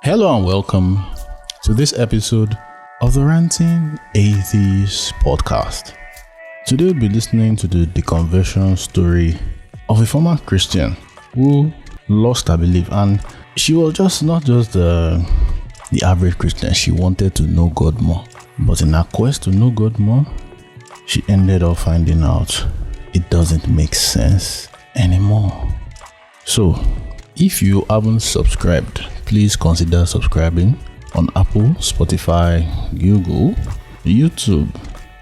Hello and welcome to this episode of the Ranting Atheist podcast. Today we'll be listening to the deconversion story of a former Christian who lost her belief, and she was not just the average Christian. She wanted to know God more, but in her quest to know God more, she ended up finding out it doesn't make sense anymore. So, if you haven't subscribed, please consider subscribing on Apple, Spotify, Google, YouTube,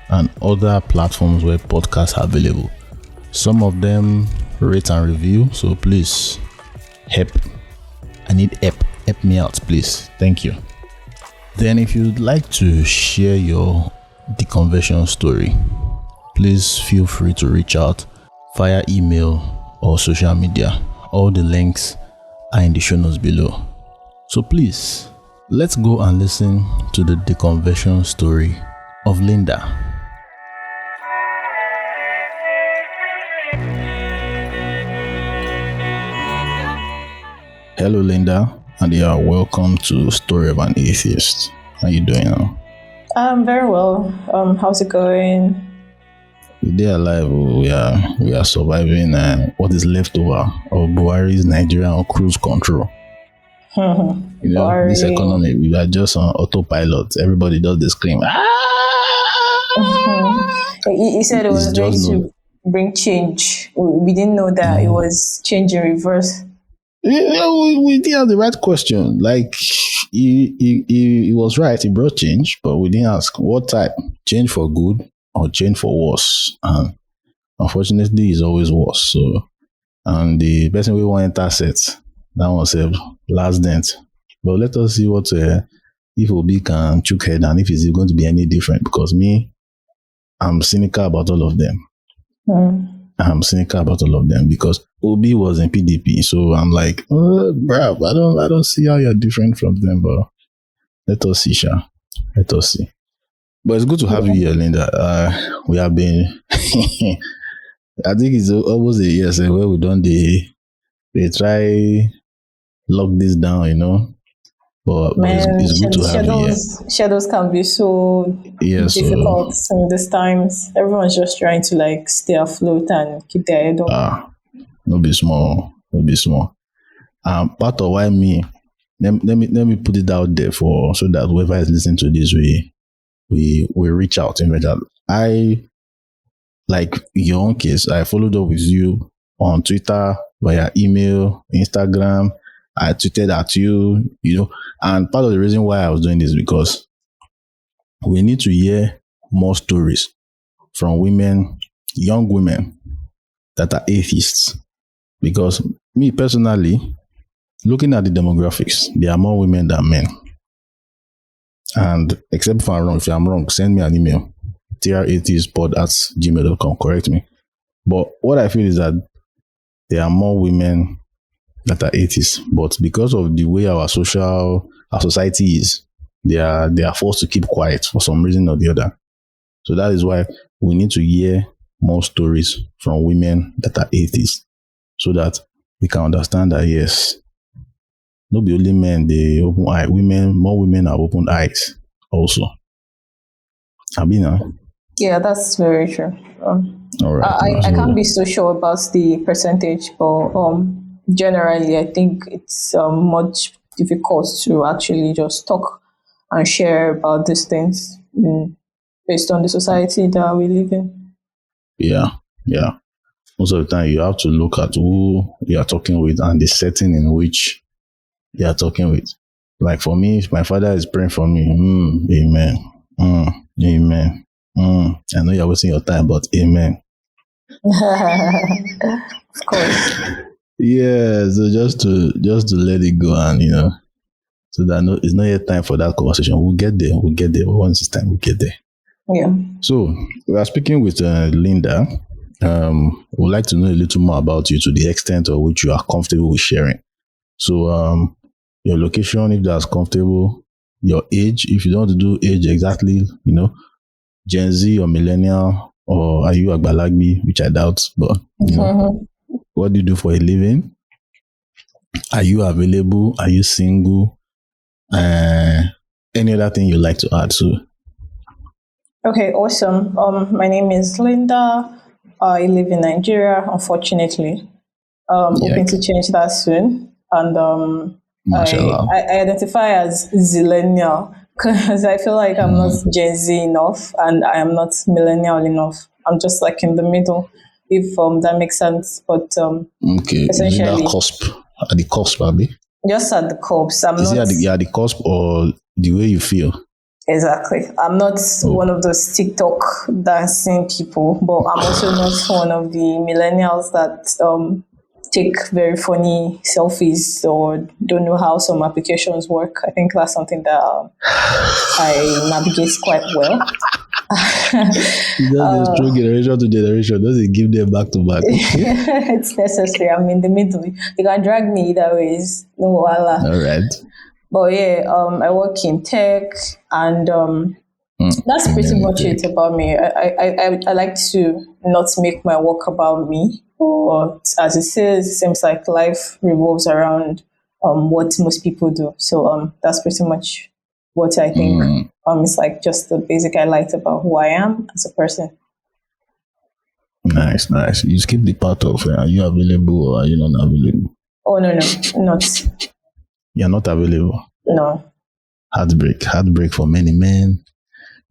and other platforms where podcasts are available. Some of them rate and review, so please help. I need help. Help me out, please. Thank you. Then if you'd like to share your deconversion story, please feel free to reach out via email or social media. All the links are in the show notes below. So please, let's go and listen to the deconversion story of Linda. Hello Linda, and you are welcome to Story of an Atheist. How you doing now? I'm very well. How's it going? We're alive. We are surviving what is left over of Buhari's Nigerian cruise control. This economy, we are just on autopilot. Everybody does the scream. He said it was going to bring change. We didn't know that it was change in reverse. We didn't have the right question. Like he was right. He brought change, but we didn't ask what type. Change for good or change for worse. And unfortunately, it's always worse. So, and the person we want to intercept, that one said last dent. But let us see what if Obi can choke head and if it's going to be any different. Because me, I'm cynical about all of them. I'm cynical about all of them because Obi was in PDP, so I'm like, bruv, I don't see how you're different from them. But let us see, Sha. Let us see. But it's good to have you here, Linda. We have been, I think it's almost a year since where we done they try lock this down, But it's good to have you here. Shadows can be so difficult in these times. Everyone's just trying to stay afloat and keep their head up. No be small. Part of why let me put it out there so that whoever is listening to this, we reach out in return. I, like your own case, I followed up with you on Twitter, via email, Instagram. I tweeted at you, and part of the reason why I was doing this is because we need to hear more stories from women, young women that are atheists. Because me personally, looking at the demographics, there are more women than men. And except if I'm wrong, send me an email, tratheistpod@gmail.com, correct me. But what I feel is that there are more women that are atheists, but because of the way our society is, they are forced to keep quiet for some reason or the other. So that is why we need to hear more stories from women that are atheists, so that we can understand that yes, not be only men they open eye, more women have opened eyes also. Abina. Yeah, that's very true. All right. I can't be so sure about the percentage, but generally, I think it's much difficult to actually just talk and share about these things based on the society that we live in. Yeah. Most of the time, you have to look at who you are talking with and the setting in which you are talking with. Like for me, if my father is praying for me, amen. Amen. I know you're wasting your time, but amen. Of course. Yeah, so just to let it go, and so that it's not yet time for that conversation. We'll get there. Once it's time, we'll get there. Yeah. So we are speaking with Linda. We'd like to know a little more about you to the extent of which you are comfortable with sharing. So your location, if that's comfortable, your age, if you don't want to do age exactly, Gen Z or millennial, or are you Agbalagbi, which I doubt, but what do you do for a living? Are you available? Are you single? Any other thing you'd like to add to? Okay, awesome. My name is Linda. I live in Nigeria, unfortunately. Yeah, Hoping to change that soon. And mashallah. I identify as Zillennial because I feel like I'm not Gen Z enough and I am not millennial enough. I'm just like in the middle, if that makes sense. But Okay, is it that essentially, cusp? At the cusp, Abby? just at the curbs. I'm Is it not at the cusp or the way you feel? exactly. I'm not one of those TikTok dancing people, but I'm also not one of the millennials that take very funny selfies or don't know how some applications work. I think that's something that I navigate quite well. Just through generation to generation, does it give them back to back? It's necessary. I'm in the middle. You can drag me either ways. No wala. All right. But yeah, I work in tech, and that's pretty much it about me. I like to not make my work about me, but as it says, it seems like life revolves around what most people do. So that's pretty much what I think. It's like just the basic highlight about who I am as a person. Nice, nice. You skip the part of are you available or are you not available? Oh no, not You're not available. no. Heartbreak for many men.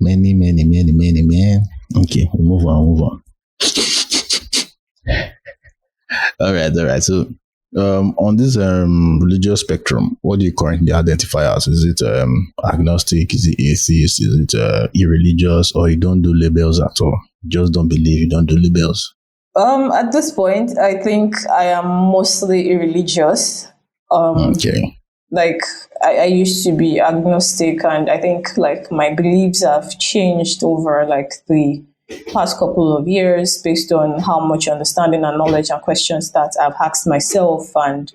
Many men. Okay, we'll move on. All right. So, on this religious spectrum, what do you currently identify as? Is it agnostic? Is it atheist? Is it irreligious? Or you don't do labels at all? You just don't believe. You don't do labels. At this point, I think I am mostly irreligious. Okay. Like I used to be agnostic, and I think like my beliefs have changed over like the past couple of years based on how much understanding and knowledge and questions that I've asked myself, and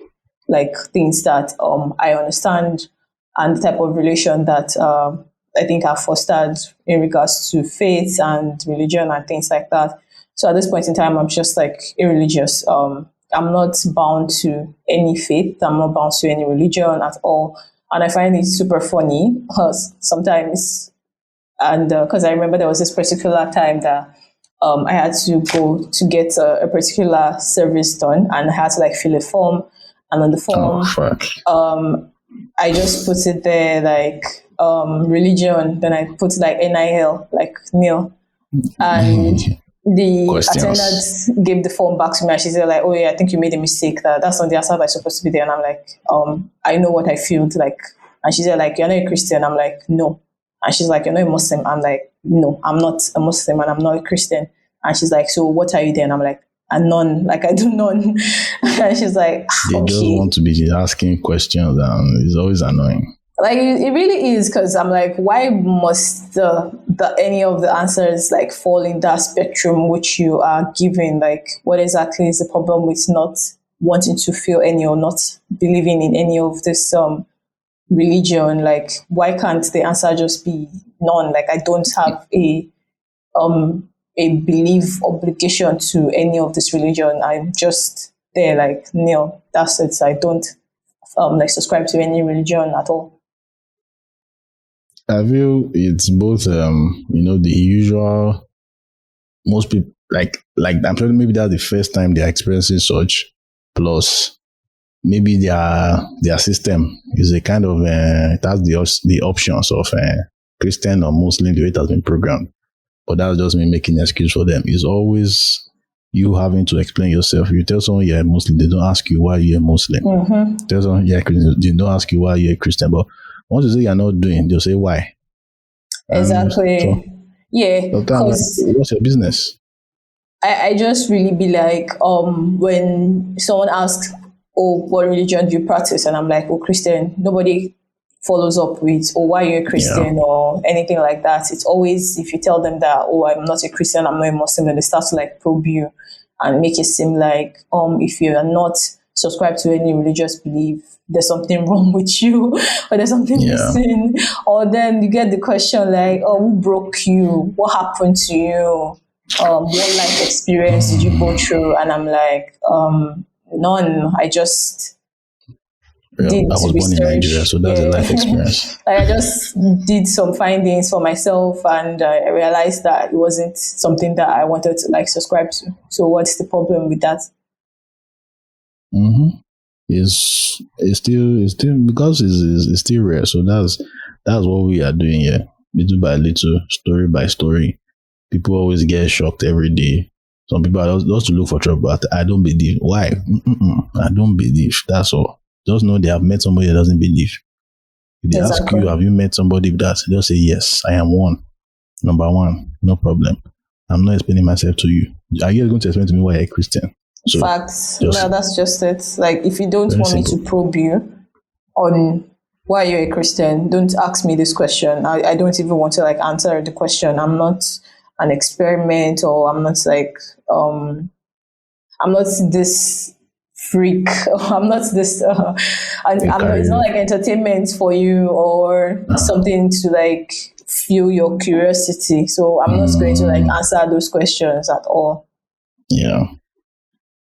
like things that I understand, and the type of relation that I think I've fostered in regards to faith and religion and things like that. So at this point in time, I'm just like irreligious. I'm not bound to any faith. I'm not bound to any religion at all. And I find it super funny because sometimes, and because I remember there was this particular time that I had to go to get a particular service done, and I had to like fill a form. And on the form, Fuck. I just put it there like religion. Then I put like NIL, like nil. And the Questions. attendant gave the form back to me, and she said like, "Oh yeah, I think you made a mistake. That's not the answer that's supposed to be there." And I'm like, I know what I feel like. And she said like, "You're not a Christian." I'm like, "No." And she's like, "You're not a Muslim." I'm like, "No, I'm not a Muslim, and I'm not a Christian." And she's like, "So what are you then?" I'm like, "A nun. Like I do none." And she's like, They just "Okay." want to be asking questions, and it's always annoying. Like it really is, because I'm like, why must the any of the answers like fall in that spectrum which you are given? Like, what exactly is the problem with not wanting to feel any or not believing in any of this religion? Like, why can't the answer just be none? Like, I don't have a belief obligation to any of this religion. I'm just there, like nil. That's it. I don't like subscribe to any religion at all. I feel it's both, the usual, most people, like I'm sure maybe that's the first time they're experiencing such, plus maybe their system is a kind of, it has the options of Christian or Muslim, the way it has been programmed. But that's just me making an excuse for them. It's always you having to explain yourself. If you tell someone you're a Muslim, they don't ask you why you're a Muslim. Tell someone you're a Christian, they don't ask you why you're a Christian. But once you say you're not doing, they'll say why. Exactly. Yeah. Because what's your business? I just really be like, when someone asks, "Oh, what religion do you practice?" And I'm like, "Oh, Christian," nobody follows up with, "Oh, why are you a Christian?" or anything like that. It's always, if you tell them that, "Oh, I'm not a Christian, I'm not a Muslim," then they start to like probe you and make it seem like if you are not subscribed to any religious belief, there's something wrong with you, or there's something missing. Or then you get the question like, "Oh, who broke you? What happened to you? What life experience did you go through?" And I'm like, none. I just did I was born in Nigeria, research. so that's a Yeah. life experience. Like I just did some findings for myself, and I realized that it wasn't something that I wanted to like subscribe to. So what's the problem with that? Mm-hmm. It's still because it's still rare. So that's what we are doing here, little by little, story by story. People always get shocked every day. Some people are just to look for trouble, but I don't believe. Why? I don't believe. That's all. Just know they have met somebody that doesn't believe. If they ask Exactly. you, have you met somebody that? They'll say, yes, I am one. Number one, no problem. I'm not explaining myself to you. Are you going to explain to me why you're a Christian? So, Facts. just No, that's just it. Like if you don't very want me simple. to probe you on why you're a Christian, don't ask me this question. I don't even want to like answer the question. I'm not an experiment, or I'm not like I'm not this freak. I'm not this. You I'm not. It's not carry, like entertainment for you or something to like fuel your curiosity. So I'm not going to like answer those questions at all. yeah,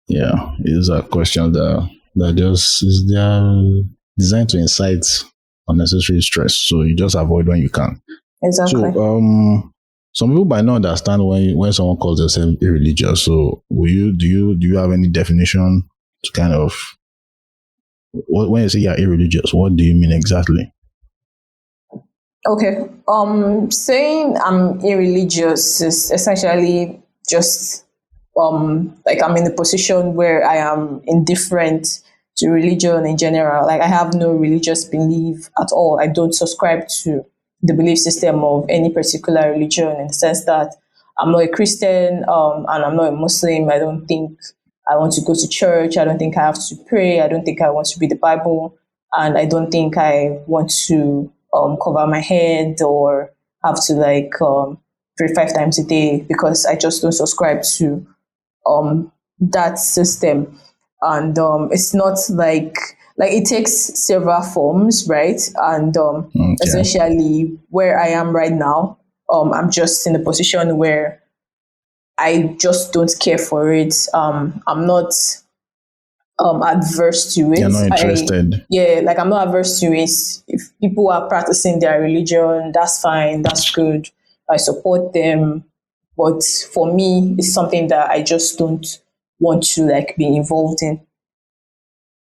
yeah. These are questions that just is they are designed to incite unnecessary stress. So you just avoid when you can. So Exactly. some people might not understand when someone calls themselves irreligious. So do you have any definition to kind of when you say you're irreligious, what do you mean exactly? Okay. Saying I'm irreligious is essentially just like I'm in a position where I am indifferent to religion in general. Like I have no religious belief at all. I don't subscribe to the belief system of any particular religion, in the sense that I'm not a Christian, and I'm not a Muslim. I don't think I want to go to church. I don't think I have to pray. I don't think I want to read the Bible, and I don't think I want to cover my head or have to like pray 5 times a day, because I just don't subscribe to that system. And it's not like it takes several forms, right? And Okay. essentially where I am right now, I'm just in a position where I just don't care for it. I'm not adverse to You're it. not I interested. Yeah, like I'm not adverse to it. If people are practicing their religion, that's fine, that's good. I support them. But for me, it's something that I just don't want to like be involved in.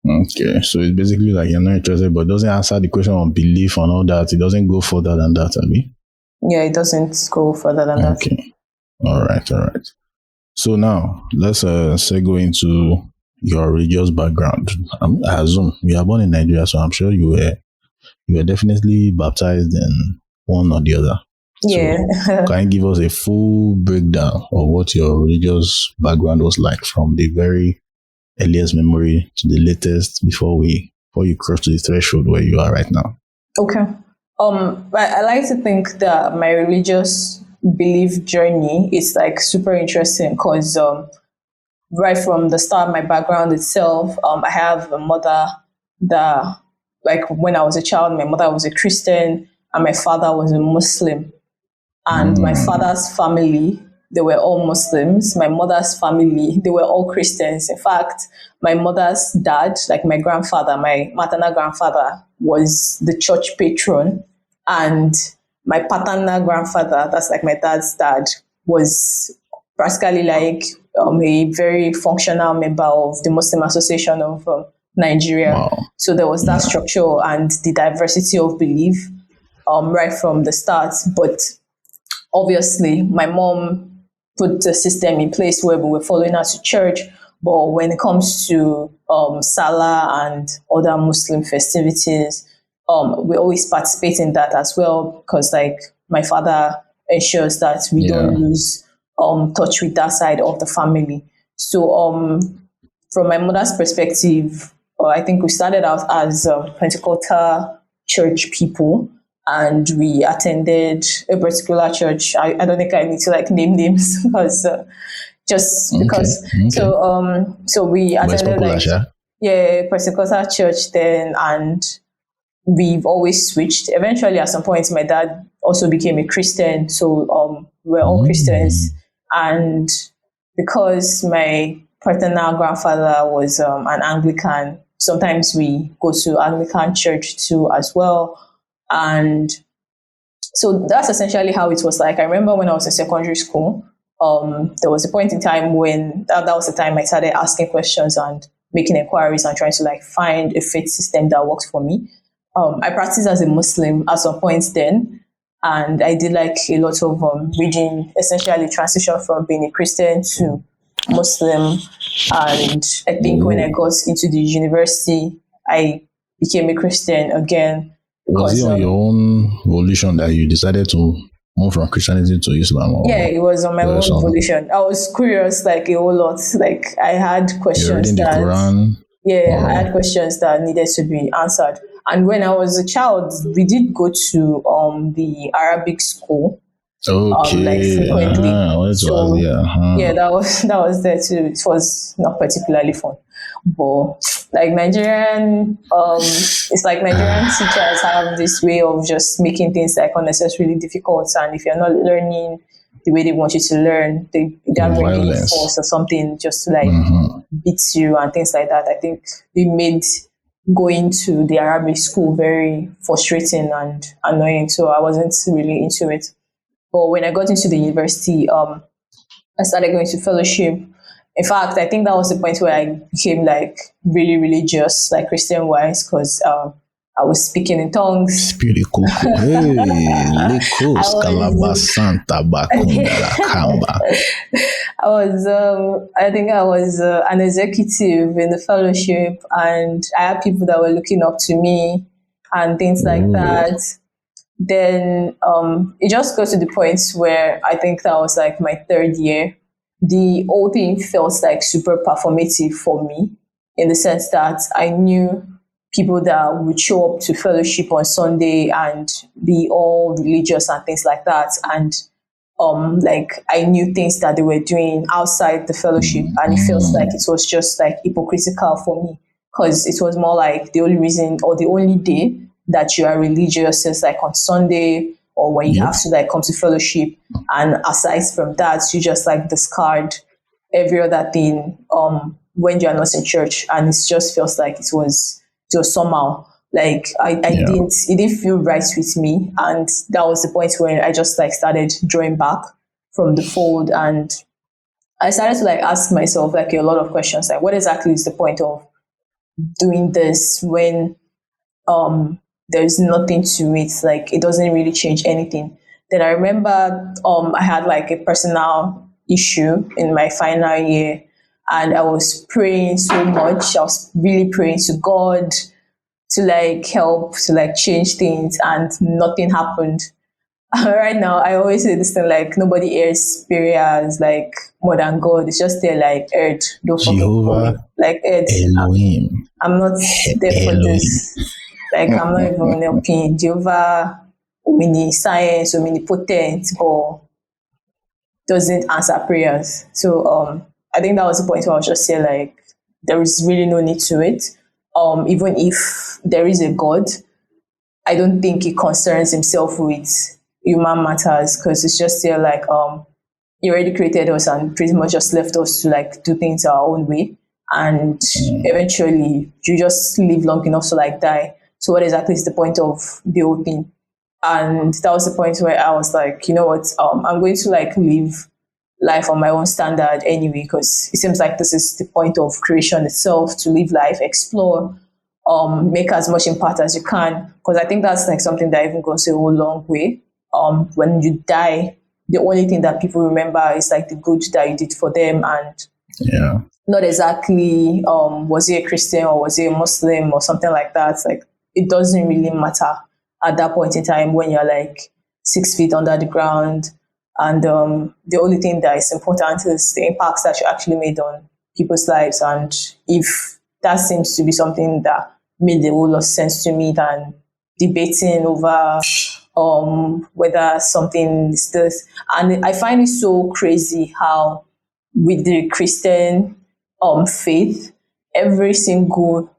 Okay. So it's basically like you're not interested, but it doesn't answer the question on belief and all that. It doesn't go further than that, Abby. Yeah, it doesn't go further than that. Okay. All right. All right. So now let's segue into your religious background. I assume you are born in Nigeria, so I'm sure you were definitely baptized in one or the other. Yeah. So can you give us a full breakdown of what your religious background was like from the very earliest memory to the latest before you cross to the threshold where you are right now? Okay. I like to think that my religious belief journey is like super interesting because right from the start, my background itself, I have a mother that, like, when I was a child, my mother was a Christian and my father was a Muslim. And my father's family, they were all Muslims. My mother's family, they were all Christians. In fact, my mother's dad, like my grandfather, my maternal grandfather, was the church patron. And my paternal grandfather, that's like my dad's dad, was practically like a very functional member of the Muslim Association of Nigeria. Wow. So there was that structure and the diversity of belief right from the start. But obviously, my mom put a system in place where we were following her to church. But when it comes to Salah and other Muslim festivities, we always participate in that as well, because like my father ensures that we Yeah. don't lose touch with that side of the family. So from my mother's perspective, I think we started out as Pentecostal church people, and we attended a particular church. I don't think I need to like name names because just Okay. because. Okay. So we But it's attended popular, like, Sha. yeah, Pentecostal church then, and we've always switched. Eventually, at some point, my dad also became a Christian, so we're all Christians. And because my paternal grandfather was an Anglican, sometimes we go to Anglican church too as well. And so that's essentially how it was like. I remember when I was in secondary school, there was a point in time when that was the time I started asking questions and making inquiries and trying to like find a faith system that works for me. I practiced as a Muslim at some point then, and I did like a lot of reading, essentially transition from being a Christian to Muslim. And I think when I got into the university, I became a Christian again. Was it on your own volition that you decided to move from Christianity to Islam? Or yeah, it was on my own volition. I was curious, like a whole lot. Like I had questions the Quran. Yeah, I had questions that needed to be answered. And when I was a child, we did go to the Arabic school. Okay. Like frequently. Yeah, that was there too. It was not particularly fun. But like Nigerian it's like Nigerian teachers have this way of just making things like unnecessarily difficult, and if you're not learning the way they want you to learn, they're bringing force or something just to like beat you and things like that. I think they made going to the Arabic school very frustrating and annoying, so I wasn't really into it. But when I got into the university, I started going to fellowship. In fact, I think that was the point where I became like really religious, like Christian wise, because I was speaking in tongues. Hey, I think I was an executive in the fellowship, and I had people that were looking up to me and things like that. Then it just got to the point where I think that was like my third year. The whole thing felt like super performative for me, in the sense that I knew people that would show up to fellowship on Sunday and be all religious and things like that. And like I knew things that they were doing outside the fellowship, and it felt like it was just like hypocritical for me, because it was more like the only reason or the only day that you are religious is like on Sunday, or when you have to like come to fellowship, and aside from that, you just like discard every other thing when you are not in church, and it just feels like it was somehow like it didn't feel right with me, and that was the point where I just like started drawing back from the fold, and I started to like ask myself like a lot of questions, like what exactly is the point of doing this when there's nothing to it, like it doesn't really change anything. Then I remember I had like a personal issue in my final year, and I was praying so much. I was really praying to God to like help, to like change things, and nothing happened. Right now, I always say this thing like nobody hears prayers like more than God. It's just there like Earth, don't Jehovah, like Earth. Elohim. I'm not there for this. Like I'm not even helping Jehovah, omniscience, omnipotent, but doesn't answer prayers. So I think that was the point where I was just saying like there is really no need to it. Even if there is a God, I don't think he concerns himself with human matters, because it's just there like he already created us and pretty much just left us to like do things our own way, and eventually you just live long enough to like die. So what exactly is the point of the whole thing? And that was the point where I was like, you know what, I'm going to like live life on my own standard anyway, because it seems like this is the point of creation itself, to live life, explore, make as much impact as you can. Because I think that's like something that even goes a whole long way. When you die, the only thing that people remember is like the good that you did for them, and not exactly was he a Christian or was he a Muslim or something like that. Like it doesn't really matter at that point in time when you're like 6 feet under the ground, and the only thing that is important is the impacts that you actually made on people's lives. And if that seems to be something that made a whole lot of sense to me than debating over whether something is this. And I find it so crazy how with the Christian faith, every single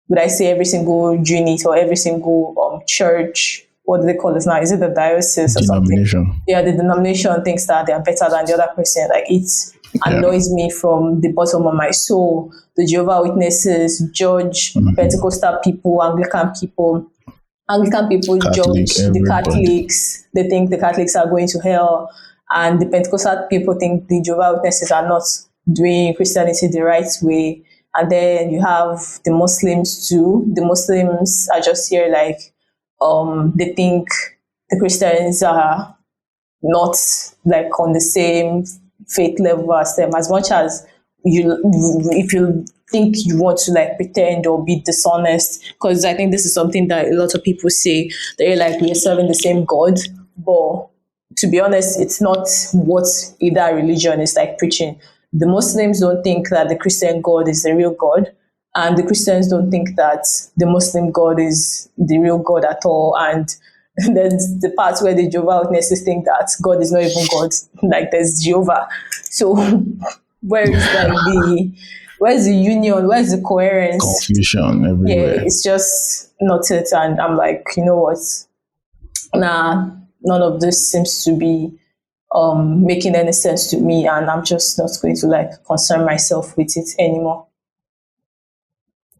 would I say every single unit or every single church, what do they call this now? Is it the diocese or something? Yeah, the denomination thinks that they are better than the other person. Like it's Yeah. annoys me from the bottom of my soul. The Jehovah Witnesses judge Pentecostal people, Anglican people. Anglican people Catholic, judge the everybody. Catholics. They think the Catholics are going to hell. And the Pentecostal people think the Jehovah Witnesses are not doing Christianity the right way. And then you have the Muslims too. The Muslims are just here like they think the Christians are not like on the same faith level as them. As much as you, if you think you want to like pretend or be dishonest, because I think this is something that a lot of people say, they're like, we're serving the same God, but to be honest, it's not what either religion is like preaching. The Muslims don't think that the Christian God is the real God, and the Christians don't think that the Muslim God is the real God at all. And there's the part where the Jehovah Witnesses think that God is not even God, like there's Jehovah. So where's the union? Where's the coherence? Confusion Yeah, everywhere. it's just not it. And I'm like, you know what? Nah, none of this seems to be making any sense to me, and I'm just not going to like concern myself with it anymore.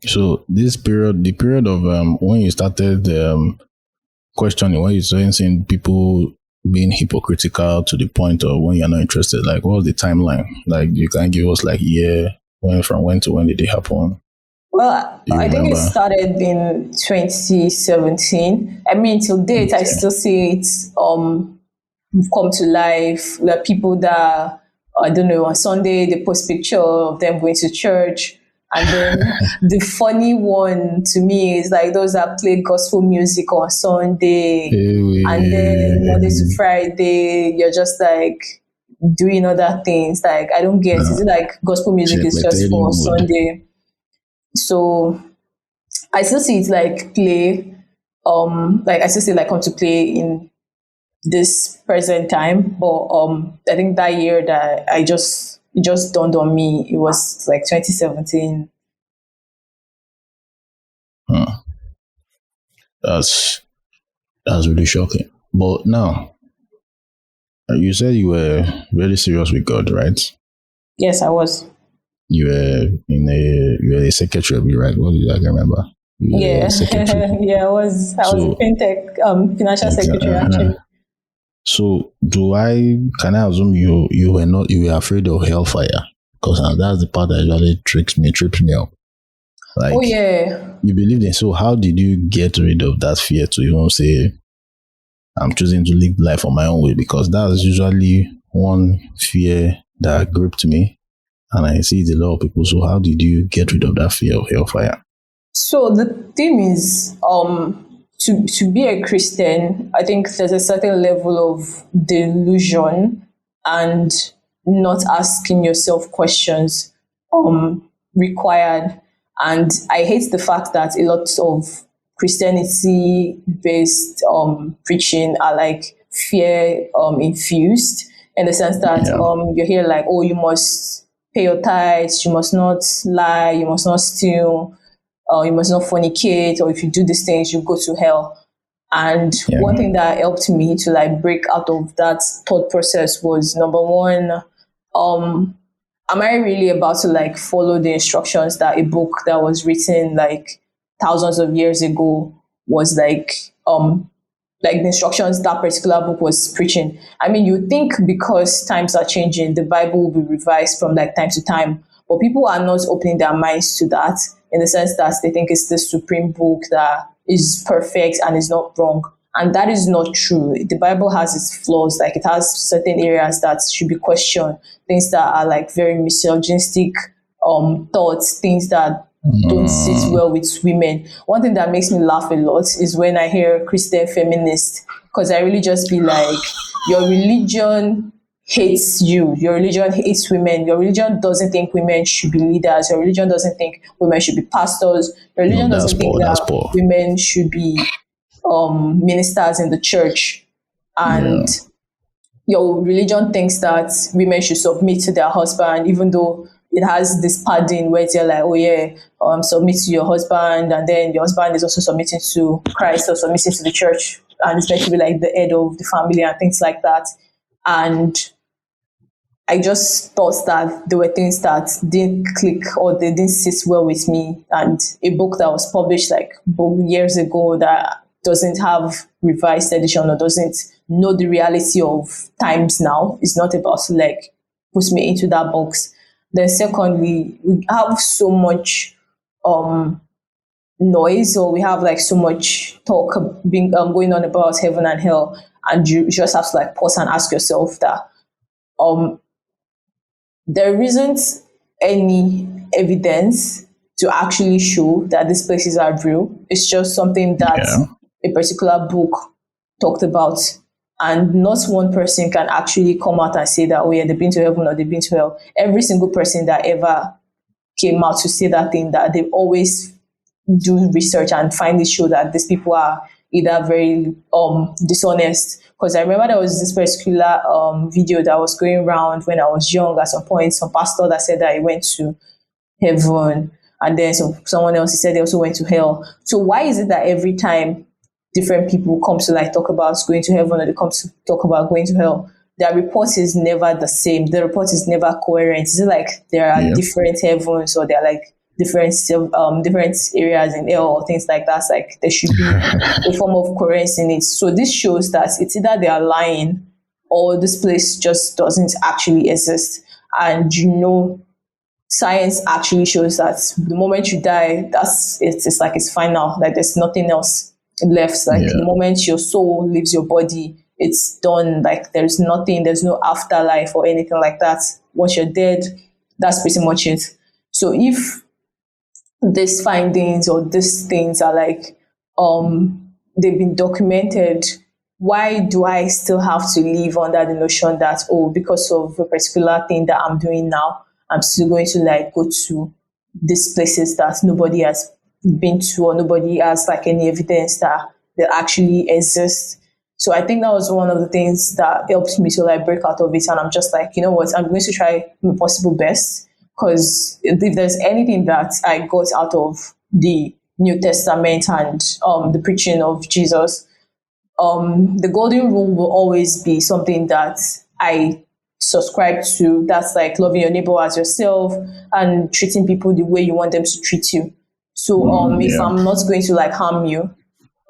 So this period, the period of when you started questioning, when you started seeing people being hypocritical to the point of when you're not interested, like what was the timeline? Like you can give us like year, from when to when did it happen? Well, Do you I think it remember? started in 2017. I mean, till date, I Okay. still see it come to life. Like people that, I don't know, on Sunday they post picture of them going to church. And then the funny one to me is like those that play gospel music on Sunday. And then Monday to Friday, you're just like doing other things. Like, I don't get, is it like gospel music is just Secretary for mood. Sunday? So I still see it like play, like I still see like come to play in this present time. But I think that year that it just dawned on me, it was like 2017. Huh. That's really shocking. But now, you said you were very serious with God, right? Yes, I was. You were a secretary, right? What did I remember? You were Yeah, a secretary. yeah, I was a So fintech financial secretary uh, actually. so can I assume you were afraid of hellfire? Because that's the part that usually trips me up. Oh Like yeah. you believed in, so how did you get rid of that fear to even say I'm choosing to live life on my own way? Because that's usually one fear that gripped me, and I see it a lot of people. So how did you get rid of that fear of hellfire? So the thing is, to be a Christian, I think there's a certain level of delusion and not asking yourself questions required. And I hate the fact that a lot of Christianity based preaching are like fear infused, in the sense that Yeah. you hear like, oh, you must pay your tithes, you must not lie, you must not steal, you must not fornicate, or if you do these things, you go to hell. And Yeah. one thing that helped me to like break out of that thought process was, number one, am I really about to like follow the instructions that a book that was written like thousands of years ago was like the instructions that particular book was preaching? I mean, you think because times are changing, the Bible will be revised from like time to time, but people are not opening their minds to that, in the sense that they think it's the supreme book that is perfect and is not wrong. And that is not true. The Bible has its flaws, like it has certain areas that should be questioned, things that are like very misogynistic thoughts, things that don't sit well with women. One thing that makes me laugh a lot is when I hear Christian feminists, because I really just be like, your religion hates you, your religion hates women, your religion doesn't think women should be leaders, your religion doesn't think women should be pastors, your No, religion that's doesn't think poor. That's that poor. women should be ministers in the church, Yeah. and your religion thinks that women should submit to their husband, even though it has this padding where they're like, oh yeah, submit to your husband, and then your husband is also submitting to Christ or submitting to the church, and it's meant to be like the head of the family and things like that. And I just thought that there were things that didn't click or they didn't sit well with me. And a book that was published like years ago that doesn't have revised edition or doesn't know the reality of times now is not about to like put me into that box. Then secondly, we have so much noise, or we have like so much talk being going on about heaven and hell, and you just have to like pause and ask yourself that there isn't any evidence to actually show that these places are real. It's just something that a particular book talked about, and not one person can actually come out and say that, oh yeah, they've been to heaven or they've been to hell. Every single person that ever came out to say that thing, that they always do research and finally show that these people are either very dishonest. Because I remember there was this particular video that was going around when I was young at some point, some pastor that said that he went to heaven, and then someone else, he said they also went to hell. So why is it that every time different people come to like talk about going to heaven or they come to talk about going to hell, their report is never the same? The report is never coherent. Is it like there are different heavens, or there are like different areas in hell or things like that? It's like there should be a form of coherence in it. So this shows that it's either they are lying or this place just doesn't actually exist. And science actually shows that the moment you die, it's like it's final. Like there's nothing else left. Like the moment your soul leaves your body, it's done. Like there's nothing, there's no afterlife or anything like that. Once you're dead, that's pretty much it. So if these findings or these things are like they've been documented, why do I still have to live under the notion that, oh, because of a particular thing that I'm doing now, I'm still going to like go to these places that nobody has been to, or nobody has like any evidence that they actually exist? So I think that was one of the things that helped me to like break out of it. And I'm just like, you know what, I'm going to try my possible best. Because if there's anything that I got out of the New Testament and the preaching of Jesus, the golden rule will always be something that I subscribe to. That's like loving your neighbor as yourself and treating people the way you want them to treat you. So if I'm not going to like harm you,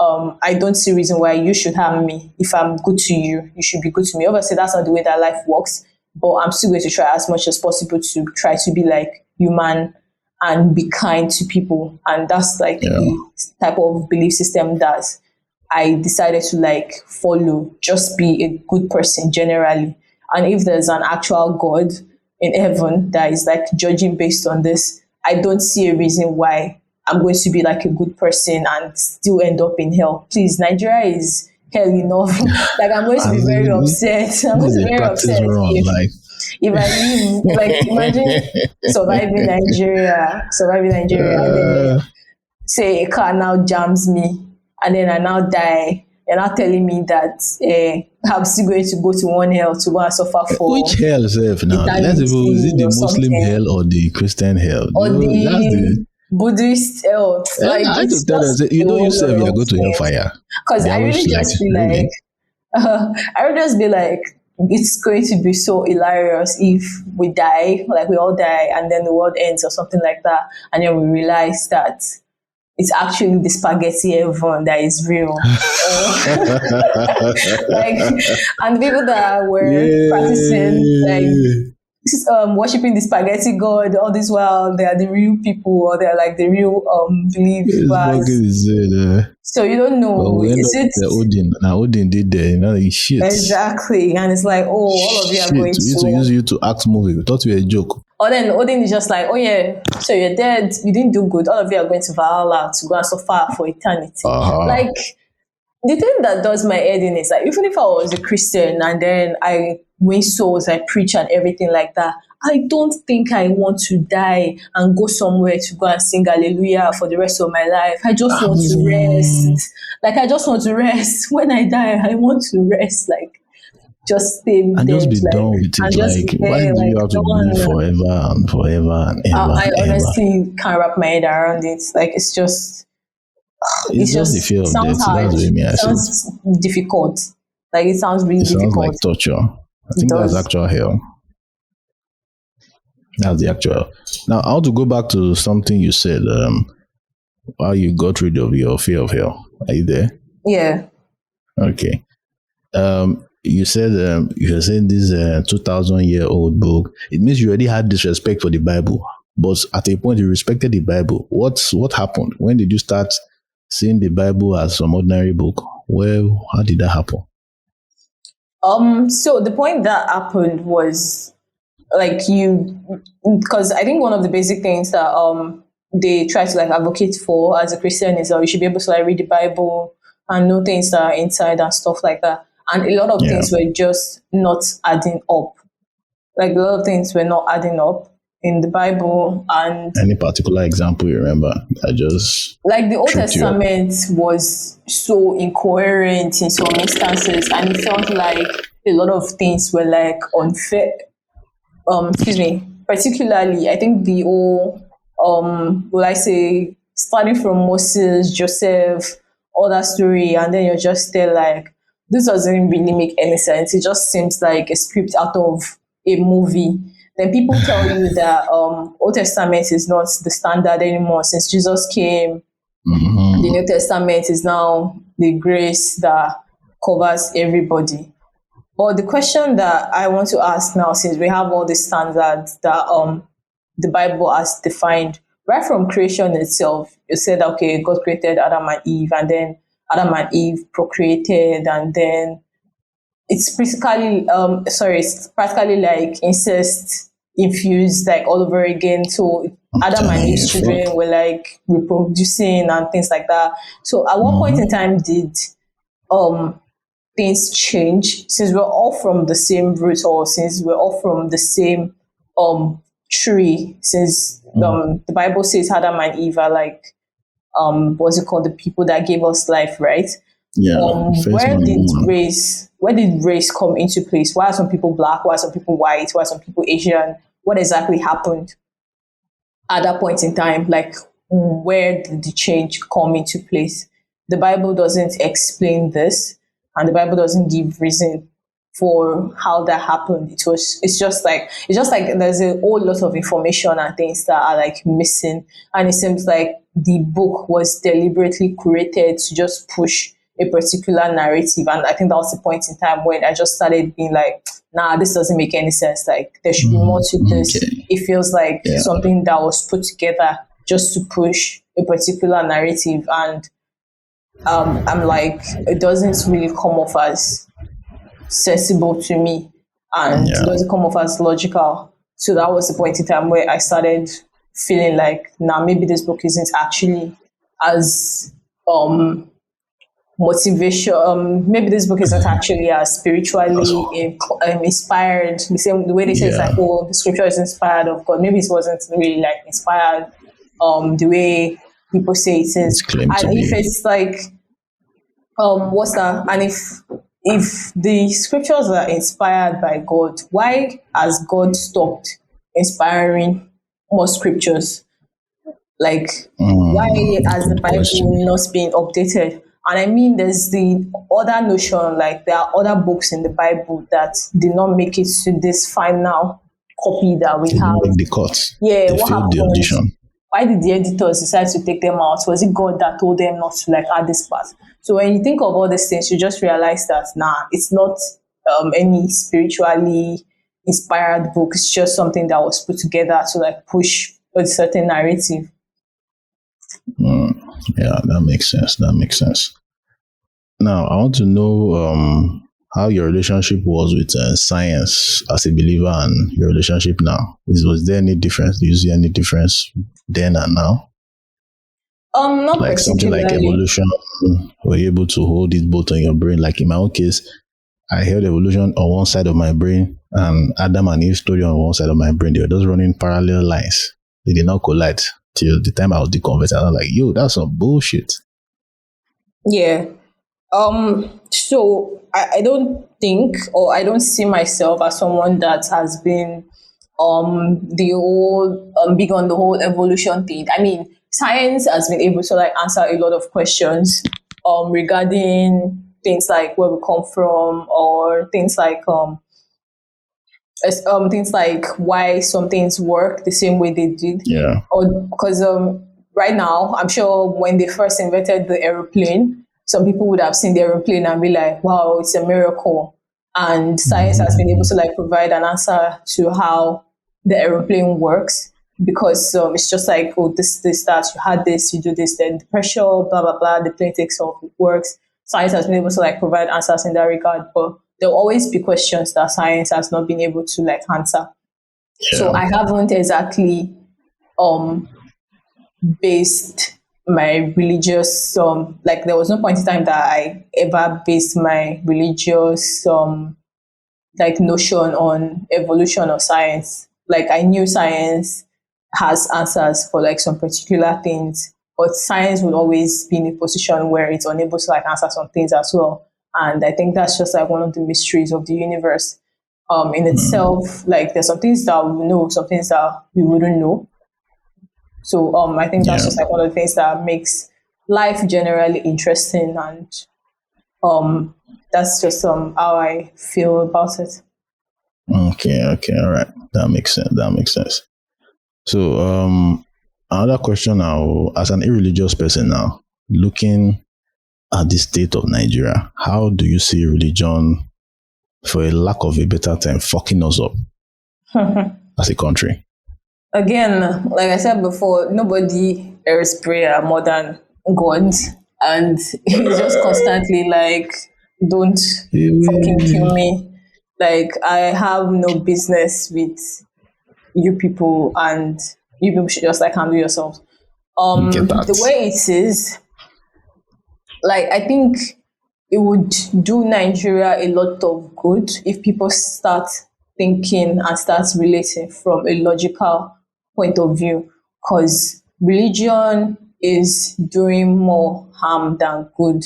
I don't see reason why you should harm me. If I'm good to you, you should be good to me. Obviously, that's not the way that life works. But I'm still going to try as much as possible to try to be like human and be kind to people. And that's like the type of belief system that I decided to like follow. Just be a good person generally. And if there's an actual God in heaven that is like judging based on this, I don't see a reason why I'm going to be like a good person and still end up in hell. Please, Nigeria is hell enough. Like I'm going to be very upset. I'm going to be very upset if I live, like imagine surviving Nigeria, and then say a car now jams me and then I now die. You're not telling me that I'm still going to go to one hell to go and suffer for. Which hell is it now? Is it the Muslim hell or the Christian hell? Or the Buddhist hell. Like, I to tell them, you know yourself, you are going to hellfire. Because I really just be like, it's going to be so hilarious if we die, like we all die, and then the world ends or something like that, and then we realize that it's actually the spaghetti heaven that is real. Like, and people that were practicing like worshiping the spaghetti god all this while, they are the real people, or they're like the real believers. So you don't know. Is it Odin? Now Odin did the shit. Exactly, and it's like, oh, all of you are going to use you to act movie. We thought you were a joke. Or then Odin is just like, oh yeah, so you're dead. You didn't do good. All of you are going to Valhalla to go and suffer for eternity. Like, the thing that does my head in is like, even if I was a Christian and then I win souls, I preach and everything like that, I don't think I want to die and go somewhere to go and sing hallelujah for the rest of my life. I just want to rest. Like, I just want to rest. When I die, I want to rest. Like, just stay and dead, just be done with it. Like, why do you have to live forever and forever and ever? I honestly can't wrap my head around it. Like, it's just the fear of sounds death. hard. It sounds difficult. Like, it sounds really difficult. Sounds like torture. I think that's actual hell. That's the actual. Now, I want to go back to something you said. How you got rid of your fear of hell. Are you there? Yeah. Okay. You said this 2,000-year-old book. It means you already had disrespect for the Bible, but at a point you respected the Bible. What happened? When did you start seeing the Bible as some ordinary book? Well, how did that happen? So the point that happened was like because I think one of the basic things that they try to like advocate for as a Christian is that you should be able to like read the Bible and know things that are inside and stuff like that. And a lot of Yeah. things were just not adding up. Like a lot of things were not adding up in the Bible, and Any particular example you remember that just like the Old tripped you up? Testament was so incoherent in some instances, and it felt like a lot of things were like unfair. Excuse me. Particularly, I think the whole will I say starting from Moses, Joseph, all that story, and then you're just there like this doesn't really make any sense. It just seems like a script out of a movie. Then people tell you that Old Testament is not the standard anymore since Jesus came. The New Testament is now the grace that covers everybody. But the question that I want to ask now, since we have all the standards that the Bible has defined, right from creation itself, you said okay, God created Adam and Eve, and then Adam and Eve procreated, and then it's practically like incest infused like all over again. So Adam and Telling you, Eve's children were like reproducing and things like that. So at what point in time did um things change, since we're all from the same root, or since we're all from the same tree, since the Bible says Adam and Eve are like what's it called, the people that gave us life, right? yeah, first Where man did and woman. race come into place? Why are some people black? Why are some people white? Why are some people Asian? What exactly happened at that point in time? Like, where did the change come into place? The Bible doesn't explain this, and the Bible doesn't give reason for how that happened. It's just like there's a whole lot of information and things that are like missing, and it seems like the book was deliberately created to just push a particular narrative. And I think that was the point in time when I just started being like, nah, this doesn't make any sense. Like, there should be more to this. Okay. It feels like Yeah. something that was put together just to push a particular narrative. And I'm like, it doesn't really come off as sensible to me, and Yeah. it doesn't come off as logical. So that was the point in time where I started feeling like, nah, maybe this book isn't actually as motivation. Maybe this book isn't actually as spiritually inspired. The way they say it's Yeah. like, oh, the scripture is inspired of God. Maybe it wasn't really like inspired the way people say it It's is. claimed to And if be. it's like what's that? And if the scriptures are inspired by God, why has God stopped inspiring more scriptures? Like, why has the Good question. Bible not been updated? And I mean, there's the other notion, like there are other books in the Bible that did not make it to this final copy that we They didn't have. make the cut. Yeah, They what failed the happened? audition. Why did the editors decide to take them out? Was it God that told them not to like add this part? So when you think of all these things, you just realize that it's not any spiritually inspired book. It's just something that was put together to like push a certain narrative. Yeah, that makes sense. That makes sense. Now, I want to know how your relationship was with science as a believer and your relationship now. Was there any difference? Do you see any difference then and now? Not Like something like particularly. evolution, were you able to hold it both on your brain? Like in my own case, I held evolution on one side of my brain and Adam and Eve story on one side of my brain. They were just running parallel lines. They did not collide till the time I was deconverted. I was like, yo, that's some bullshit. Yeah. So I don't think, or I don't see myself as someone that has been the whole big on the whole evolution thing. I mean, science has been able to like answer a lot of questions regarding things like where we come from, or things like things like why some things work the same way they did. Yeah. Or because right now, I'm sure when they first invented the aeroplane, some people would have seen the aeroplane and be like, wow, it's a miracle. And science has been able to like provide an answer to how the aeroplane works, because it's just like, oh, this, that, you had this, you do this, then the pressure, blah, blah, blah, the plane takes off, it works. Science has been able to like provide answers in that regard, but there'll always be questions that science has not been able to like answer. Yeah. So I haven't exactly based my religious like there was no point in time that I ever based my religious like notion on evolution or science. Like I knew science has answers for like some particular things, but science would always be in a position where it's unable to like answer some things as well. And I think that's just like one of the mysteries of the universe in itself. Like there's some things that we know, some things that we wouldn't know. So I think that's just like one of the things that makes life generally interesting, and that's just how I feel about it. Okay, all right. That makes sense. So another question now, as an irreligious person now, looking at the state of Nigeria, how do you see religion, for a lack of a better term, fucking us up as a country? Again, like I said before, nobody airs prayer more than God, and he's just constantly like, don't fucking kill me. Like, I have no business with you people, and you people should just like handle yourselves. The way it is, like, I think it would do Nigeria a lot of good if people start thinking and start relating from a logical point of view, because religion is doing more harm than good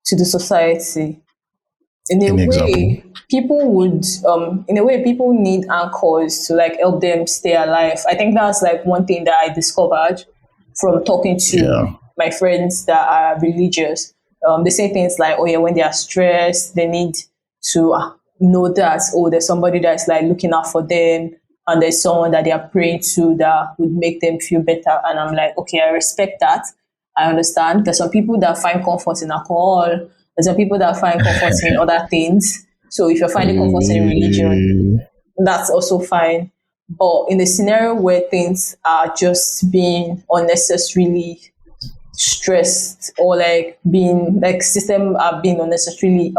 to the society. In a way, people need anchors to like help them stay alive. I think that's like one thing that I discovered from talking to my friends that are religious. They say things like, oh yeah, when they are stressed, they need to know that, oh, there's somebody that's like looking out for them, and there's someone that they are praying to that would make them feel better. And I'm like, okay, I respect that. I understand. There's some people that find comfort in alcohol. There's some people that find comfort in other things. So if you're finding comfort in religion, that's also fine. But in the scenario where things are just being unnecessarily stressed, or like being like system are being unnecessarily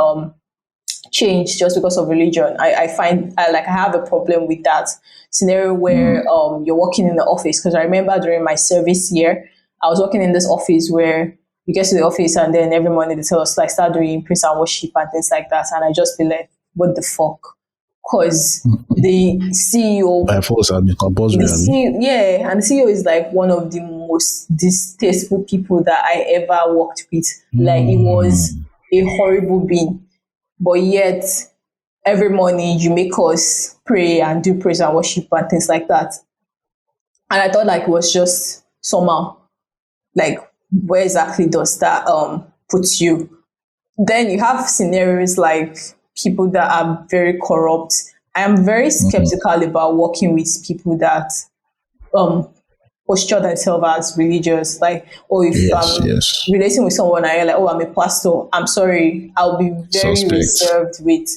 changed just because of religion, I find I have a problem with that scenario where you're working in the office. Because I remember during my service year, I was working in this office where you get to the office and then every morning they tell us like start doing praise and worship and things like that, and I just be like, what the fuck? Because the CEO, by force, has been compulsory. And the CEO is like one of the most distasteful people that I ever worked with. Like, it was a horrible being. But yet, every morning you make us pray and do praise and worship and things like that. And I thought like it was just somehow, like, where exactly does that put you? Then you have scenarios like people that are very corrupt. I am very skeptical about working with people that posture themselves as religious. Like, or if I'm relating with someone and you're like, oh, I'm a pastor, I'm sorry, I'll be very reserved with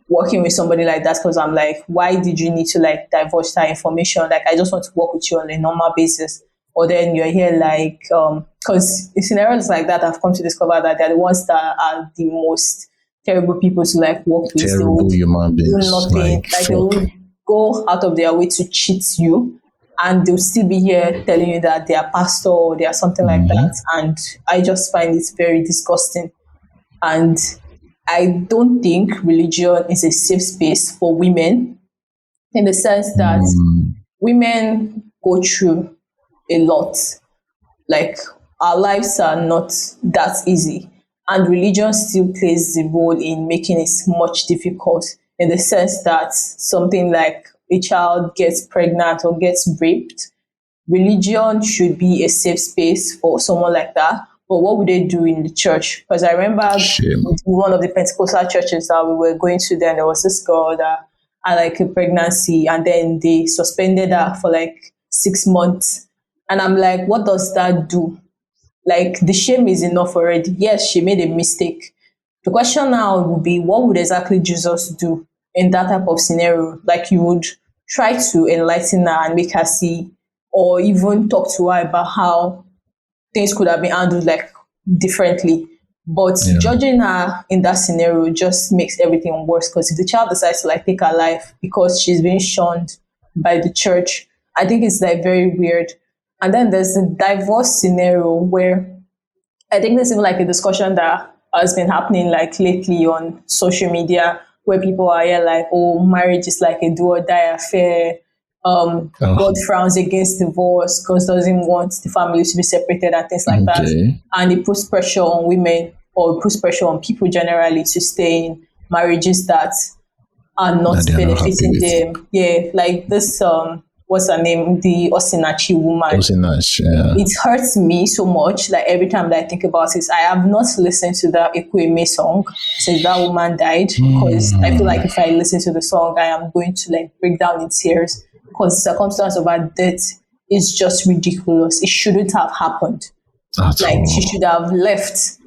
working with somebody like that, because I'm like, why did you need to like divulge that information? Like, I just want to work with you on a normal basis. Or then you're here like, because in scenarios like that, I've come to discover that they're the ones that are the most terrible people to like work with. Terrible human beings. Do nothing. Like they will go out of their way to cheat you, and they'll still be here telling you that they are pastor or they are something like that. And I just find it very disgusting. And I don't think religion is a safe space for women, in the sense that women go through a lot. Like, our lives are not that easy, and religion still plays the role in making it much difficult, in the sense that something like a child gets pregnant or gets raped, religion should be a safe space for someone like that. But what would they do in the church? Because I remember one of the Pentecostal churches that we were going to, then there was this girl that had like a pregnancy, and then they suspended her for like 6 months. And I'm like, what does that do? Like, the shame is enough already. Yes, she made a mistake. The question now would be, what would exactly Jesus do in that type of scenario? Like, you would try to enlighten her and make her see, or even talk to her about how things could have been handled like differently. But Yeah. judging her in that scenario just makes everything worse, because if the child decides to like take her life because she's being shunned by the church, I think it's like very weird. And then there's the divorce scenario, where I think there's even like a discussion that has been happening like lately on social media, where people are here like, oh, marriage is like a do or die affair. God frowns against divorce. God doesn't want the family to be separated and things like that. Okay. And it puts pressure on women, or it puts pressure on people generally, to stay in marriages that are not That they are not happy benefiting with. them. Yeah, like this what's her name? The Osinachi woman. Also nice. Yeah. It hurts me so much. Like, every time that I think about it, I have not listened to that Ekweme song since that woman died, because I feel like if I listen to the song, I am going to like break down in tears, because the circumstance of her death is just ridiculous. It shouldn't have happened. At Like, all. she should have left.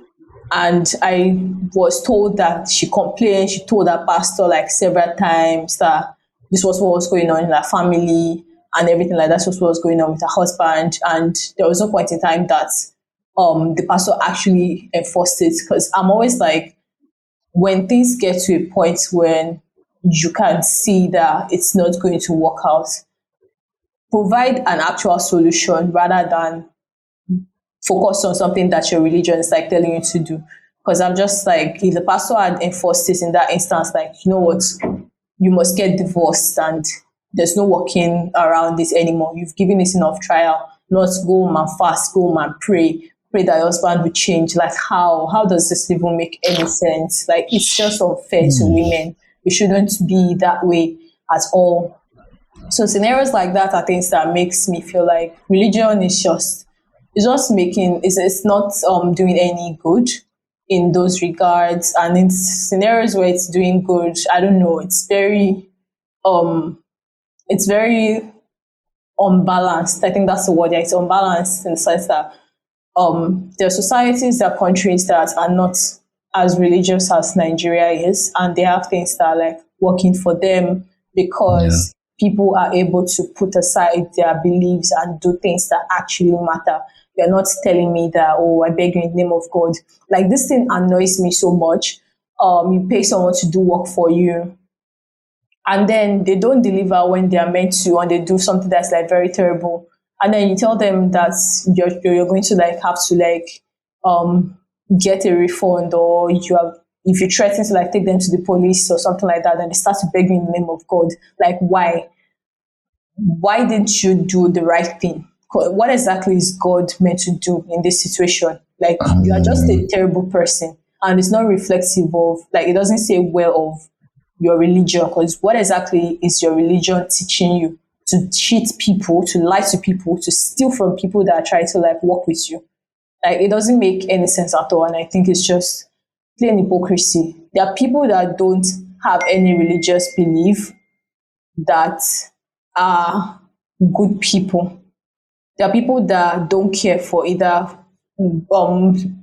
And I was told that she complained. She told her pastor like several times that this was what was going on in her family and everything like that. This was what was going on with her husband. And there was no point in time that the pastor actually enforced it. Because I'm always like, when things get to a point when you can see that it's not going to work out, provide an actual solution rather than focus on something that your religion is like telling you to do. Because I'm just like, if the pastor had enforced this in that instance, like, you know what, you must get divorced and there's no walking around this anymore. You've given it enough trial. Not go home and fast, go home and pray that your husband will change. Like, how does this even make any sense? Like, it's just unfair to women. It shouldn't be that way at all. So scenarios like that are things that makes me feel like religion is just, it's not doing any good in those regards. And in scenarios where it's doing good, I don't know, it's very unbalanced. I think that's the word. Yeah, it's unbalanced in the sense that there are societies, there are countries that are not as religious as Nigeria is, and they have things that are like working for them because people are able to put aside their beliefs and do things that actually matter. You're not telling me that, oh, I beg you in the name of God. Like, this thing annoys me so much. You pay someone to do work for you, and then they don't deliver when they are meant to, and they do something that's like very terrible. And then you tell them that you're going to like have to like get a refund, or if you threaten to like take them to the police or something like that, then they start to beg you in the name of God. Like, why? Why didn't you do the right thing? What exactly is God meant to do in this situation? Like, you are just a terrible person, and it's not reflective of, like, it doesn't say well of your religion. Because what exactly is your religion teaching you? To cheat people, to lie to people, to steal from people that are trying to like work with you. Like, it doesn't make any sense at all. And I think it's just plain hypocrisy. There are people that don't have any religious belief that are good people. There are people that don't care for either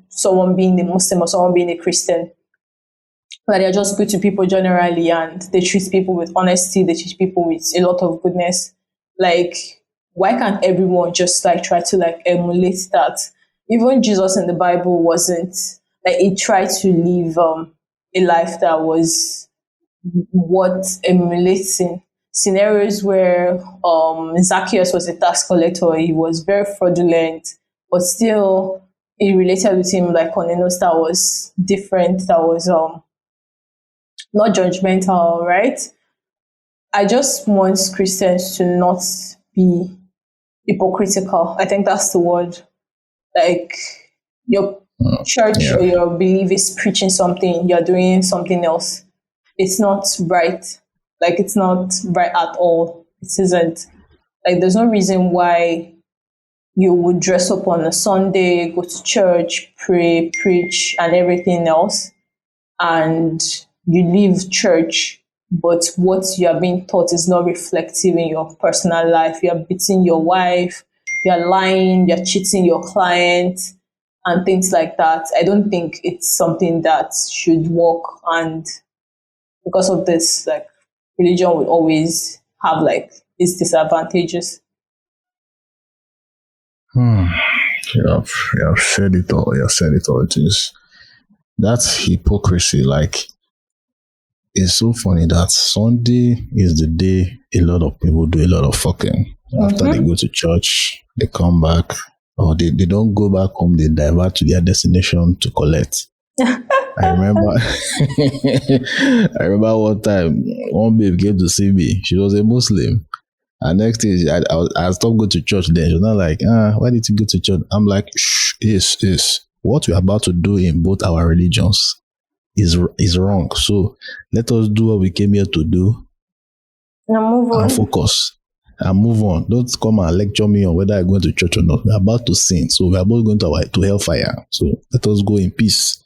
someone being a Muslim or someone being a Christian. Like, they're just good to people generally, and they treat people with honesty, they treat people with a lot of goodness. Like, why can't everyone just like try to like emulate that? Even Jesus in the Bible wasn't like, he tried to live a life that was worth emulating. Scenarios where Zacchaeus was a tax collector, he was very fraudulent, but still he related with him like on a note that was different, that was not judgmental, right? I just want Christians to not be hypocritical. I think that's the word. Like, your church or your belief is preaching something, you're doing something else. It's not right. Like, it's not right at all. It isn't. Like, there's no reason why you would dress up on a Sunday, go to church, pray, preach, and everything else, and you leave church but what you are being taught is not reflective in your personal life. You are beating your wife, you are lying, you are cheating your client, and things like that. I don't think it's something that should work. And because of this, like, religion will always have like its disadvantages. You have said it all. You have said it all. It is that hypocrisy. Like, it's so funny that Sunday is the day a lot of people do a lot of fucking. After they go to church, they come back, or they don't go back home, they divert to their destination to collect. I remember I remember one time one babe came to see me. She was a Muslim. And next thing, I stopped going to church then. She was not like, why did you go to church? I'm like, shh, is what we're about to do in both our religions is wrong. So let us do what we came here to do. Now move on. And focus. And move on. Don't come and lecture me on whether I'm going to church or not. We're about to sin. So we're both going to hellfire. So let us go in peace.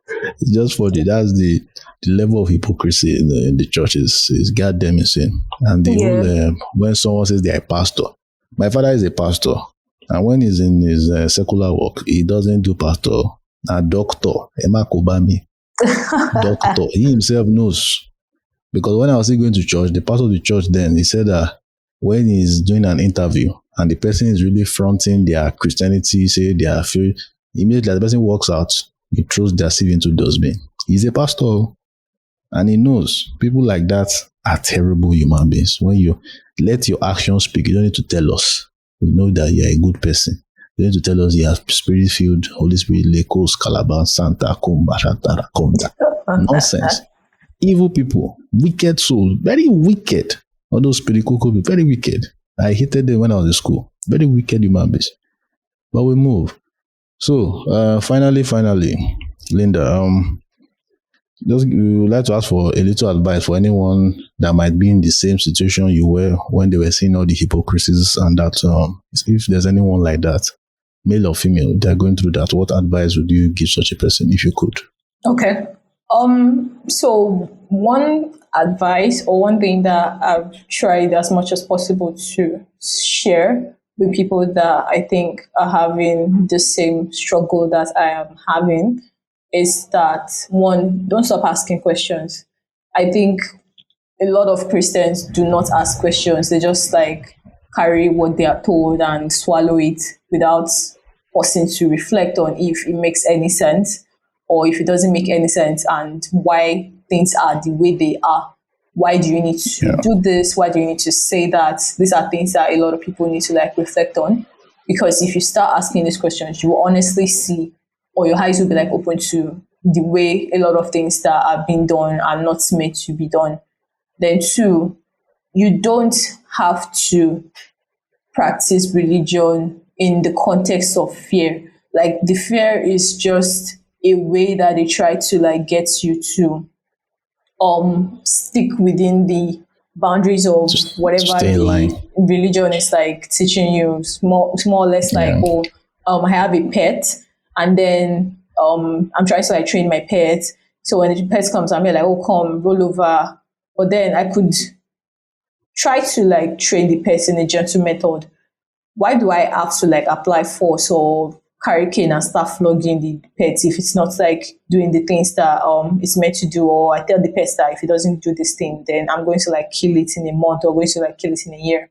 It's just for that's the level of hypocrisy in the church is goddamn insane. And the whole when someone says they're a pastor, my father is a pastor, and when he's in his secular work, he doesn't do pastor. A doctor, Emma Kobami, doctor. He himself knows, because when I was still going to church, the pastor of the church then he said that when he's doing an interview and the person is really fronting their Christianity, say their faith, immediately the person walks out. He throws their CV into dustbin. He's a pastor, and he knows people like that are terrible human beings. When you let your actions speak, you don't need to tell us. We know that you're a good person. You don't need to tell us you have spirit-filled, Holy Spirit, Lekos, Calaban, Santa, Kumba, Shatara, Konda. Nonsense. Evil people, wicked souls, very wicked. All those spiritual people, very wicked. I hated them when I was in school. Very wicked human beings. But we move. So, finally, Linda, we would like to ask for a little advice for anyone that might be in the same situation you were when they were seeing all the hypocrisies, and that if there's anyone like that, male or female, they're going through that, what advice would you give such a person if you could? Okay. So one advice or one thing that I've tried as much as possible to share with people that I think are having the same struggle that I am having is that, one, don't stop asking questions. I think a lot of Christians do not ask questions. They just like carry what they are told and swallow it without pausing to reflect on if it makes any sense or if it doesn't make any sense and why things are the way they are. Why do you need to do this? Why do you need to say that? These are things that a lot of people need to like reflect on. Because if you start asking these questions, you will honestly see, or your eyes will be like open to the way a lot of things that are being done are not meant to be done. Then two, you don't have to practice religion in the context of fear. Like, the fear is just a way that they try to like get you to stick within the boundaries of whatever the religion is like teaching you, more or less like, I have a pet, and then I'm trying to like train my pet. So when the pet comes, I'm here like, come, roll over. But then I could try to like train the pet in a gentle method. Why do I have to like apply force or carry cane and start flogging the pet if it's not like doing the things that it's meant to do? Or I tell the pet that if it doesn't do this thing, then I'm going to like kill it in a month or going to like kill it in a year.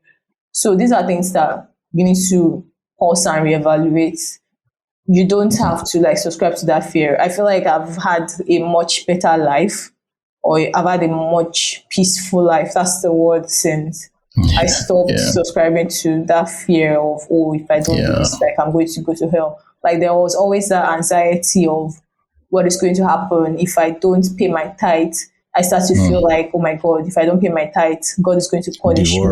So these are things that you need to pause and reevaluate. You don't have to like subscribe to that fear. I feel like I've had a much better life, or I've had a much peaceful life. That's the word, since I stopped subscribing to that fear of, if I don't do this, like I'm going to go to hell. Like, there was always that anxiety of what is going to happen if I don't pay my tithe. I start to feel like, oh my God, if I don't pay my tithe, God is going to punish me.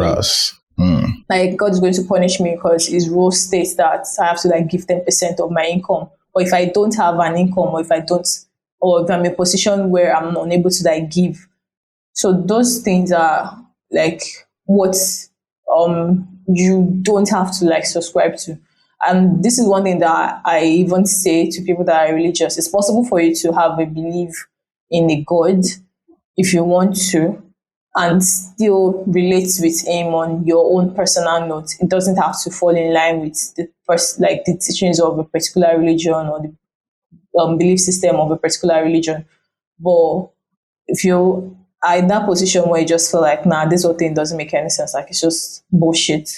Like, God is going to punish me because His rule states that I have to like give 10% of my income. Or if I don't have an income, or if I'm in a position where I'm unable to like give. So those things are like what you don't have to like subscribe to. And this is one thing that I even say to people that are religious. It's possible for you to have a belief in a God if you want to, and still relate with him on your own personal note. It doesn't have to fall in line with the first, like the teachings of a particular religion or the belief system of a particular religion. But if you are in that position where you just feel like, nah, this whole thing doesn't make any sense, like it's just bullshit,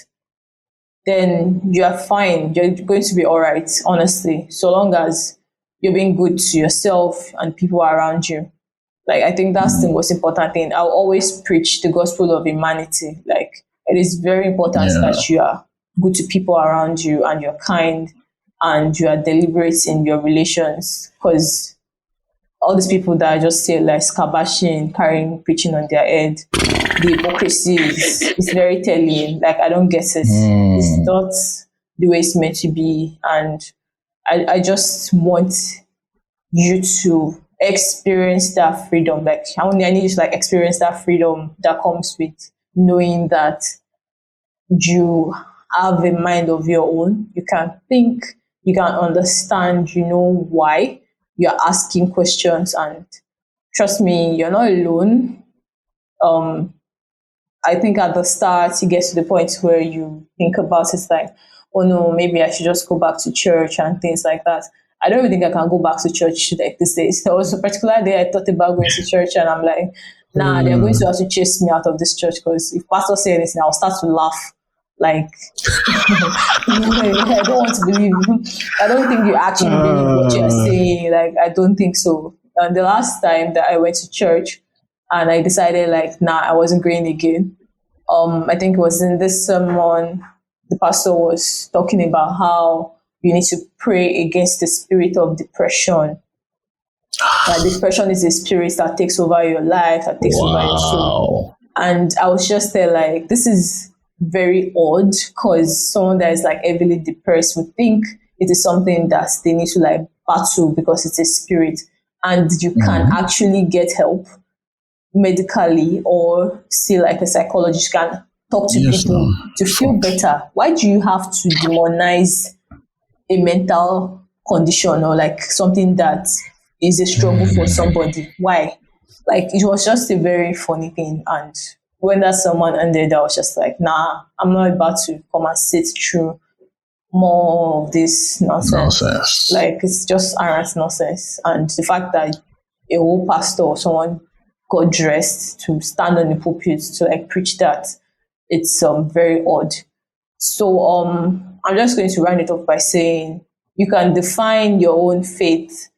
then you are fine. You're going to be all right, honestly, so long as you're being good to yourself and people around you. Like, I think that's the most important thing. I'll always preach the gospel of humanity. Like, it is very important that you are good to people around you and you're kind and you are deliberate in your relations. Because all these people that just say like scabashing, carrying, preaching on their head, the hypocrisy is very telling. Like, I don't get it. It's not the way it's meant to be. And I just want you to experience that freedom. Like, I need you to like experience that freedom that comes with knowing that you have a mind of your own. You can think, you can understand, you know why you're asking questions, and trust me, you're not alone. I think at the start you get to the point where you think about it like, oh no, maybe I should just go back to church and things like that. I don't even think I can go back to church like these days. There was a particular day I thought about going to church, and I'm like, nah, they're going to have to chase me out of this church, because if pastor say anything, I'll start to laugh. Like, I don't want to believe you. I don't think you actually believe what you're saying. Like, I don't think so. And the last time that I went to church and I decided like, nah, I wasn't going again. I think it was in this sermon, the pastor was talking about how you need to pray against the spirit of depression. Depression is a spirit that takes over your life, that takes over your soul. And I was just there like, this is very odd, because someone that is like heavily depressed would think it is something that they need to like battle because it's a spirit, and you can actually get help medically, or see like a psychologist, can talk to people to feel better. Why do you have to demonize a mental condition or like something that is a struggle for somebody? Why? Like, it was just a very funny thing. And when that someone ended, I was just like, nah, I'm not about to come and sit through more of this nonsense. Like, it's just arrant nonsense. And the fact that a whole pastor or someone got dressed to stand on the pulpit to like preach that, it's very odd. So I'm just going to round it off by saying you can define your own faith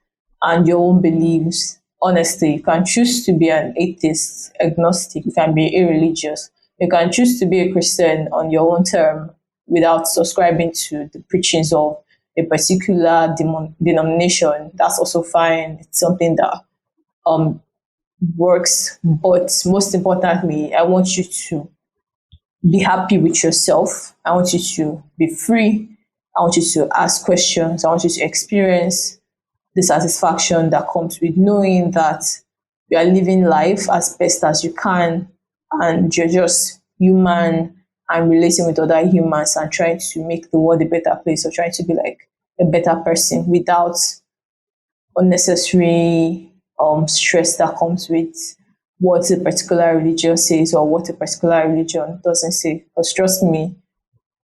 and your own beliefs. Honestly, you can choose to be an atheist, agnostic, you can be irreligious. You can choose to be a Christian on your own term without subscribing to the preachings of a particular denomination. That's also fine. It's something that works. But most importantly, I want you to be happy with yourself. I want you to be free. I want you to ask questions. I want you to experience the satisfaction that comes with knowing that you are living life as best as you can, and you're just human and relating with other humans and trying to make the world a better place, or trying to be like a better person without unnecessary stress that comes with what a particular religion says or what a particular religion doesn't say. Because trust me,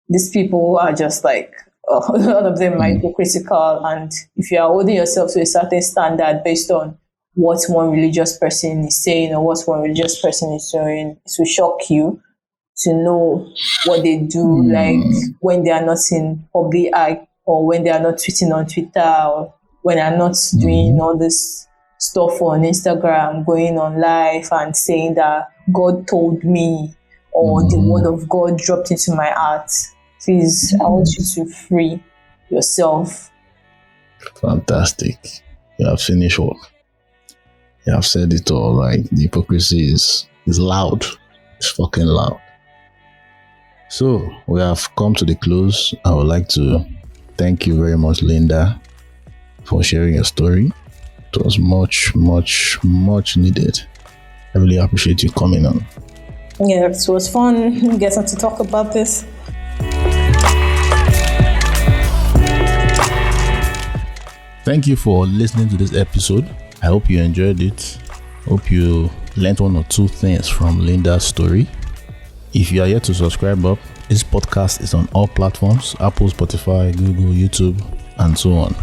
these people are just like, a lot of them are hypocritical, and if you are holding yourself to a certain standard based on what one religious person is saying or what one religious person is doing, it will shock you to know what they do, like when they are not in public eye, or when they are not tweeting on Twitter, or when they are not doing all this stuff on Instagram, going on live and saying that God told me, or the word of God dropped into my heart. Please, I want you to free yourself. Fantastic. You have finished work. You have said it all. Like, the hypocrisy is loud. It's fucking loud. So, we have come to the close. I would like to thank you very much, Linda, for sharing your story. It was much, much, much needed. I really appreciate you coming on. Yeah, it was fun getting to talk about this. Thank you for listening to this episode. I hope you enjoyed it. Hope you learned one or two things from Linda's story. If you are yet to subscribe up, this podcast is on all platforms: Apple, Spotify, Google, YouTube, and so on.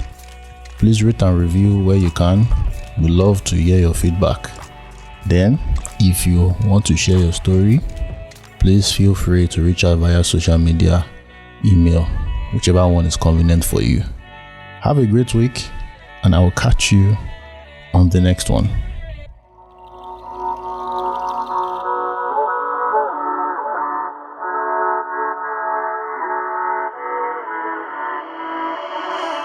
Please rate and review where you can. We love to hear your feedback. Then, if you want to share your story, please feel free to reach out via social media, email, whichever one is convenient for you. Have a great week, and I will catch you on the next one.